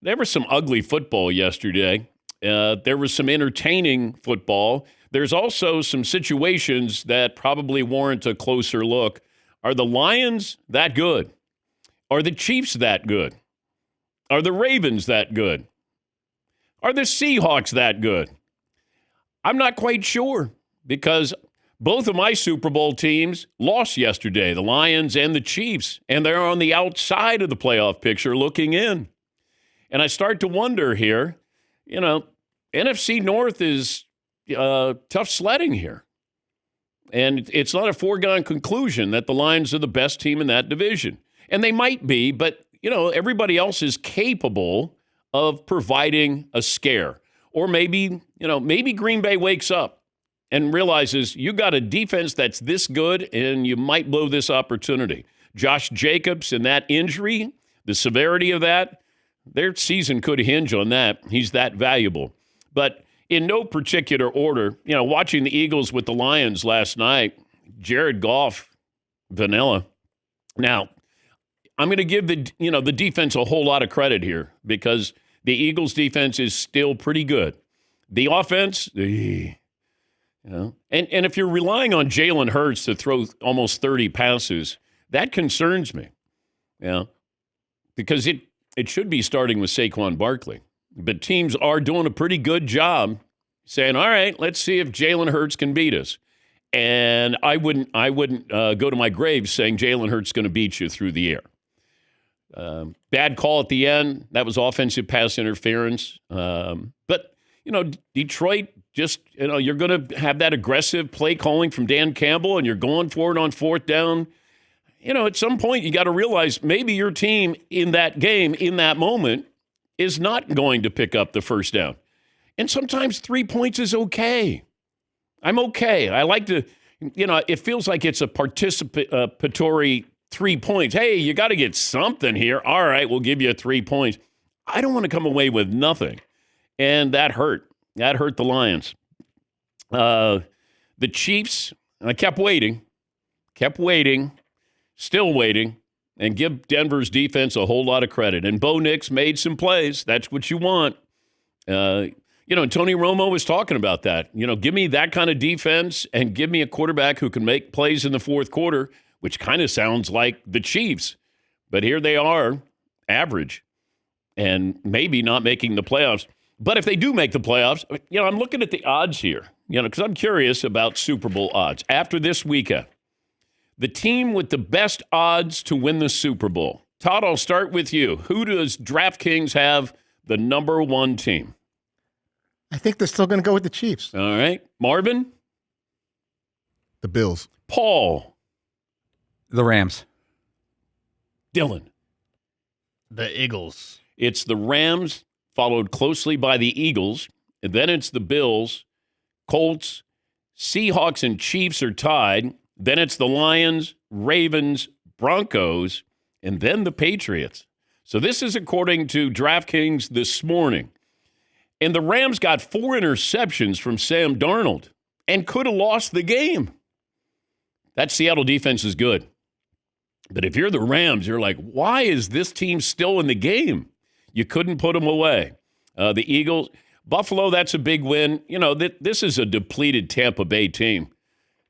there was some ugly football yesterday. There was some entertaining football. There's also some situations that probably warrant a closer look. Are the Lions that good? Are the Chiefs that good? Are the Ravens that good? Are the Seahawks that good? I'm not quite sure because both of my Super Bowl teams lost yesterday, the Lions and the Chiefs, and they're on the outside of the playoff picture looking in. And I start to wonder here, NFC North is tough sledding here. And it's not a foregone conclusion that the Lions are the best team in that division. And they might be, but, everybody else is capable of providing a scare. Or maybe Green Bay wakes up and realizes you got a defense that's this good and you might blow this opportunity. Josh Jacobs and that injury, the severity of that, their season could hinge on that. He's that valuable. But in no particular order, watching the Eagles with the Lions last night, Jared Goff, vanilla. Now, I'm going to give the defense a whole lot of credit here because the Eagles' defense is still pretty good. The offense, and if you're relying on Jalen Hurts to throw almost 30 passes, that concerns me. Because it should be starting with Saquon Barkley. But teams are doing a pretty good job saying, all right, let's see if Jalen Hurts can beat us. And I wouldn't go to my grave saying Jalen Hurts is going to beat you through the air. Bad call at the end. That was offensive pass interference. But, Detroit just, you're going to have that aggressive play calling from Dan Campbell and you're going for it on fourth down. At some point you got to realize maybe your team in that game, in that moment, is not going to pick up the first down. And sometimes 3 points is okay. I'm okay. I like to, it feels like it's a participatory 3 points. Hey, you got to get something here. All right, we'll give you 3 points. I don't want to come away with nothing. And that hurt. That hurt the Lions. The Chiefs, I kept waiting, still waiting, and give Denver's defense a whole lot of credit. And Bo Nix made some plays. That's what you want. Tony Romo was talking about that. Give me that kind of defense and give me a quarterback who can make plays in the fourth quarter, which kind of sounds like the Chiefs. But here they are, average, and maybe not making the playoffs. But if they do make the playoffs, I'm looking at the odds here, because I'm curious about Super Bowl odds. After this weekend, the team with the best odds to win the Super Bowl. Todd, I'll start with you. Who does DraftKings have the number one team? I think they're still going to go with the Chiefs. All right. Marvin? The Bills. Paul? The Rams. Dylan? The Eagles. It's the Rams, followed closely by the Eagles, and then it's the Bills, Colts, Seahawks, and Chiefs are tied. Then it's the Lions, Ravens, Broncos, and then the Patriots. So this is according to DraftKings this morning. And the Rams got 4 interceptions from Sam Darnold and could have lost the game. That Seattle defense is good. But if you're the Rams, you're like, why is this team still in the game? You couldn't put them away. The Eagles, Buffalo, that's a big win. This is a depleted Tampa Bay team.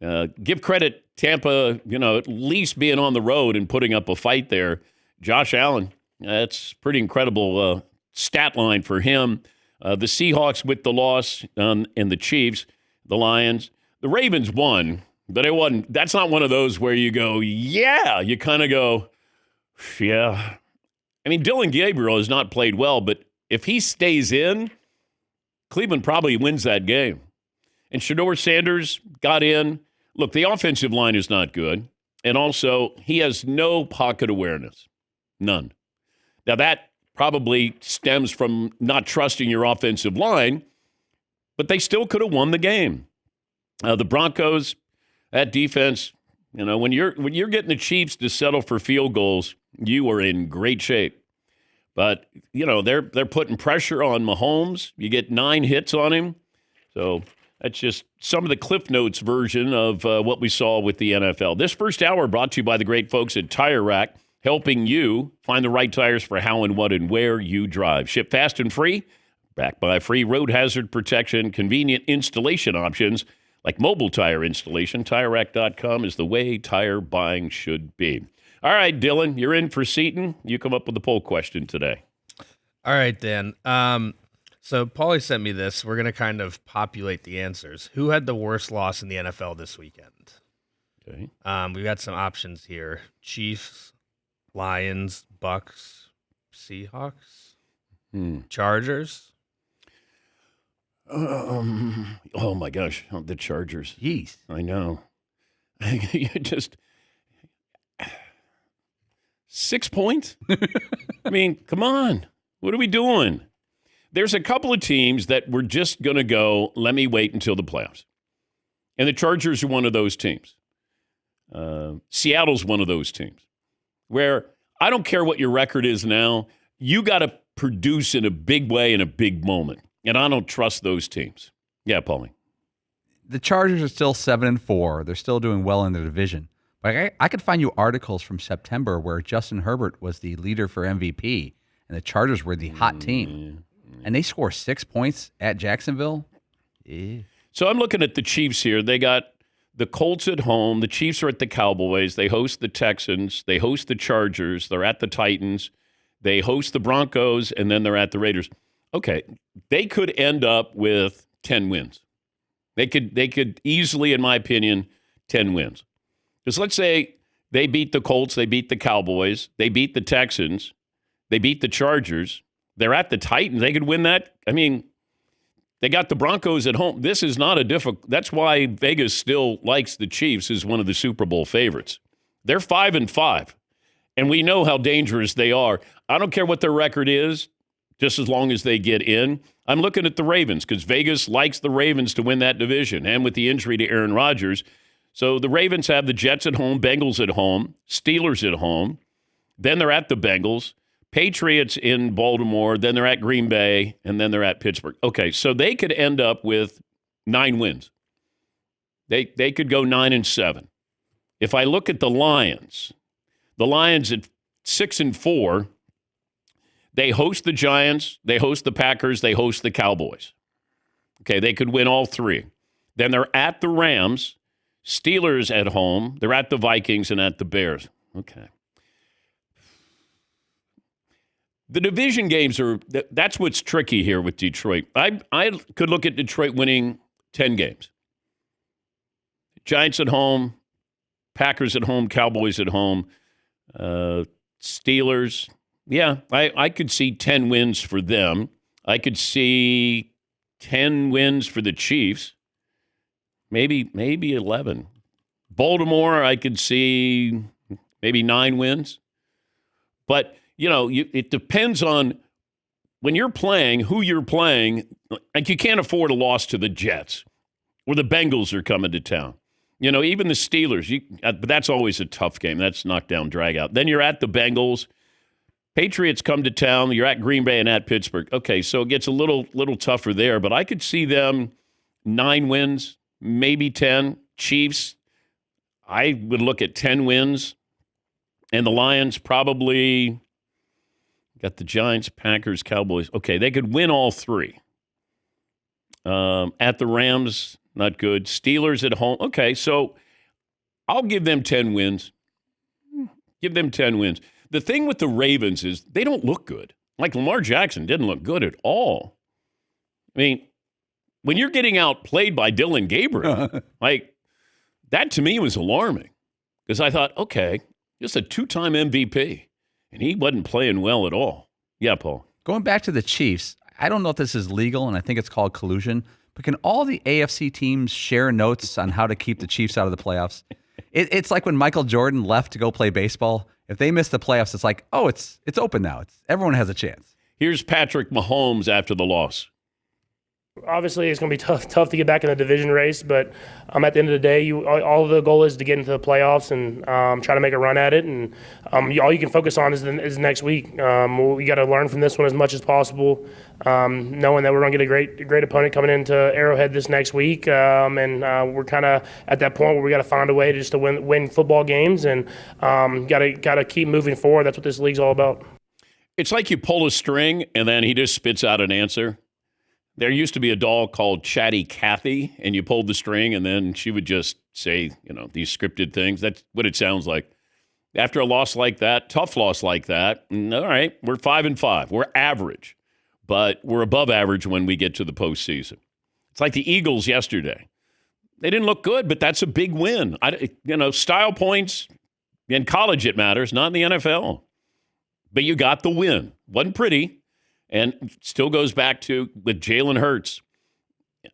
Give credit Tampa, at least being on the road and putting up a fight there. Josh Allen, that's pretty incredible stat line for him. The Seahawks with the loss and the Chiefs, the Lions. The Ravens won, but it wasn't. That's not one of those where you go, yeah. You kind of go, yeah. I mean, Dylan Gabriel has not played well, but if he stays in, Cleveland probably wins that game. And Shedeur Sanders got in. Look, the offensive line is not good. And also, he has no pocket awareness. None. Now, that probably stems from not trusting your offensive line, but they still could have won the game. The Broncos, that defense, when you're getting the Chiefs to settle for field goals, you are in great shape. But, they're putting pressure on Mahomes. You get 9 hits on him. So that's just some of the Cliff Notes version of what we saw with the NFL. This first hour brought to you by the great folks at Tire Rack. helping you find the right tires for how and what and where you drive. Ship fast and free, backed by free road hazard protection, convenient installation options like mobile tire installation. TireRack.com is the way tire buying should be. All right, Dylan, you're in for Seton. You come up with the poll question today. All right, Dan. So Paulie sent me this. We're going to kind of populate the answers. Who had the worst loss in the NFL this weekend? Okay. We've got some options here. Chiefs, Lions, Bucks, Seahawks, Chargers. Oh, my gosh. Oh, the Chargers. Jeez. I know. You just 6 points? I mean, come on. What are we doing? There's a couple of teams that we're just going to go, let me wait until the playoffs. And the Chargers are one of those teams. Seattle's one of those teams where I don't care what your record is now. You got to produce in a big way in a big moment. And I don't trust those teams. Yeah, Paulie. The Chargers are still 7-4. They're still doing well in the division. But I could find you articles from September where Justin Herbert was the leader for MVP, and the Chargers were the hot team. And they score 6 points at Jacksonville. Yeah. So I'm looking at the Chiefs here. They got the Colts at home. The Chiefs are at the Cowboys. They host the Texans. They host the Chargers. They're at the Titans. They host the Broncos, and then they're at the Raiders. Okay, they could end up with 10 wins. They could easily, in my opinion, 10 wins. Because let's say they beat the Colts, they beat the Cowboys, they beat the Texans, they beat the Chargers. They're at the Titans. They could win that. I mean, they got the Broncos at home. This is not a difficult. That's why Vegas still likes the Chiefs as one of the Super Bowl favorites. They're 5-5, and we know how dangerous they are. I don't care what their record is, just as long as they get in. I'm looking at the Ravens because Vegas likes the Ravens to win that division, and with the injury to Aaron Rodgers. So the Ravens have the Jets at home, Bengals at home, Steelers at home. Then they're at the Bengals. Patriots in Baltimore, then they're at Green Bay, and then they're at Pittsburgh. Okay, so they could end up with 9 wins. They could go 9-7. If I look at the Lions at 6-4, they host the Giants, they host the Packers, they host the Cowboys. Okay, they could win all 3. Then they're at the Rams, Steelers at home, they're at the Vikings, and at the Bears. Okay. The division games that's what's tricky here with Detroit. I could look at Detroit winning 10 games. Giants at home, Packers at home, Cowboys at home, Steelers. Yeah, I could see 10 wins for them. I could see 10 wins for the Chiefs, maybe 11. Baltimore, I could see maybe 9 wins. But it depends on when you're playing, who you're playing. Like, you can't afford a loss to the Jets or the Bengals are coming to town. Even the Steelers, but that's always a tough game. That's knockdown, drag out. Then you're at the Bengals. Patriots come to town. You're at Green Bay and at Pittsburgh. Okay, so it gets a little tougher there, but I could see them 9 wins, maybe 10. Chiefs, I would look at 10 wins. And the Lions probably got the Giants, Packers, Cowboys. Okay, they could win all 3. At the Rams, not good. Steelers at home. Okay, so I'll give them 10 wins. Give them 10 wins. The thing with the Ravens is they don't look good. Like, Lamar Jackson didn't look good at all. I mean, when you're getting outplayed by Dylan Gabriel, like, that to me was alarming. Because I thought, okay, just a 2-time MVP. And he wasn't playing well at all. Yeah, Paul. Going back to the Chiefs, I don't know if this is legal, and I think it's called collusion, but can all the AFC teams share notes on how to keep the Chiefs out of the playoffs? It's like when Michael Jordan left to go play baseball. If they miss the playoffs, it's like, oh, it's open now. Everyone has a chance. Here's Patrick Mahomes after the loss. Obviously, it's going to be tough to get back in the division race, but at the end of the day, all the goal is to get into the playoffs and try to make a run at it. And all you can focus on is next week. We got to learn from this one as much as possible, knowing that we're going to get a great opponent coming into Arrowhead this next week, and we're kind of at that point where we got to find a way to win football games, and got to keep moving forward. That's what this league's all about. It's like you pull a string and then he just spits out an answer. There used to be a doll called Chatty Cathy, and you pulled the string, and then she would just say, these scripted things. That's what it sounds like. After a loss like that, tough loss like that, all right, we're 5-5. We're average, but we're above average when we get to the postseason. It's like the Eagles yesterday. They didn't look good, but that's a big win. Style points, in college it matters, not in the NFL. But you got the win. Wasn't pretty. And still goes back to with Jalen Hurts.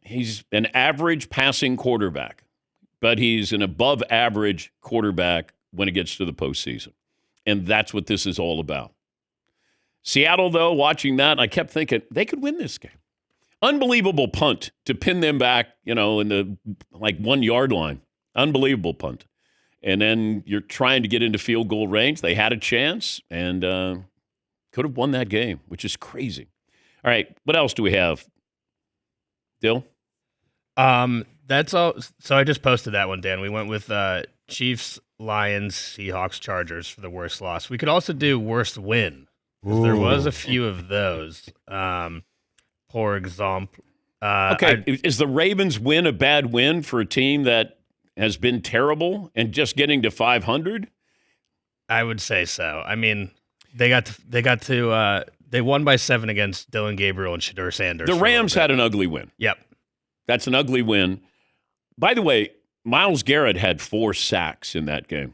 He's an average passing quarterback, but he's an above average quarterback when it gets to the postseason. And that's what this is all about. Seattle, though, watching that, I kept thinking they could win this game. Unbelievable punt to pin them back, in the 1 yard line. Unbelievable punt. And then you're trying to get into field goal range. They had a chance and could have won that game, which is crazy. All right, what else do we have? Dill? That's all. So I just posted that one, Dan. We went with Chiefs, Lions, Seahawks, Chargers for the worst loss. We could also do worst win. There was a few of those. For example. Is the Ravens win a bad win for a team that has been terrible and just getting to 500? I would say so. I mean, they won by 7 against Dylan Gabriel and Shadur Sanders. The Rams had an ugly win. Yep. That's an ugly win. By the way, Myles Garrett had 4 sacks in that game.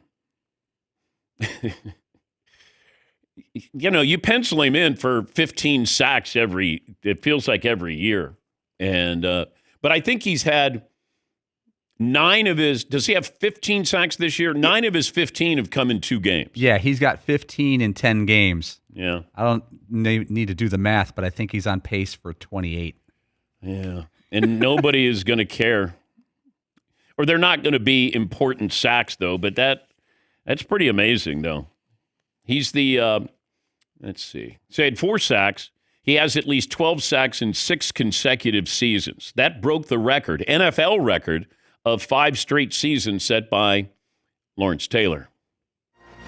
You pencil him in for 15 sacks it feels like every year. And but I think he's had 9 of his, does he have 15 sacks this year? 9 of his 15 have come in 2 games. Yeah, he's got 15 in 10 games. Yeah. I don't need to do the math, but I think he's on pace for 28. Yeah. And nobody is going to care. Or they're not going to be important sacks, though, but that's pretty amazing, though. He's the, let's see. So he had 4 sacks. He has at least 12 sacks in 6 consecutive seasons. That broke the record, NFL record, of 5 straight seasons set by Lawrence Taylor.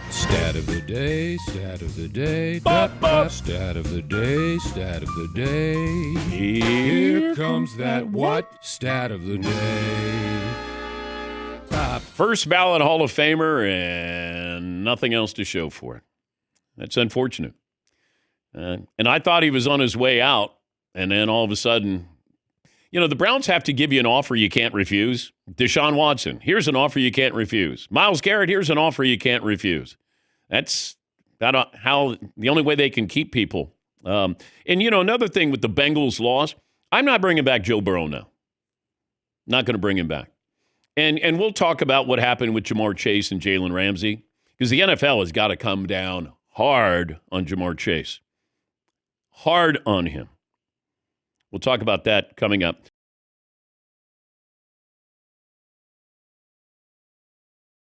Stat of the day, stat of the day, stat of the day, stat of the day. Here comes that what? Stat of the day. First ballot Hall of Famer and nothing else to show for it. That's unfortunate. And I thought he was on his way out, and then all of a sudden, the Browns have to give you an offer you can't refuse. Deshaun Watson, here's an offer you can't refuse. Myles Garrett, here's an offer you can't refuse. That's how the only way they can keep people. And another thing with the Bengals loss, I'm not bringing back Joe Burrow now. Not going to bring him back. And we'll talk about what happened with Jamar Chase and Jalen Ramsey, because the NFL has got to come down hard on Jamar Chase. Hard on him. We'll talk about that coming up.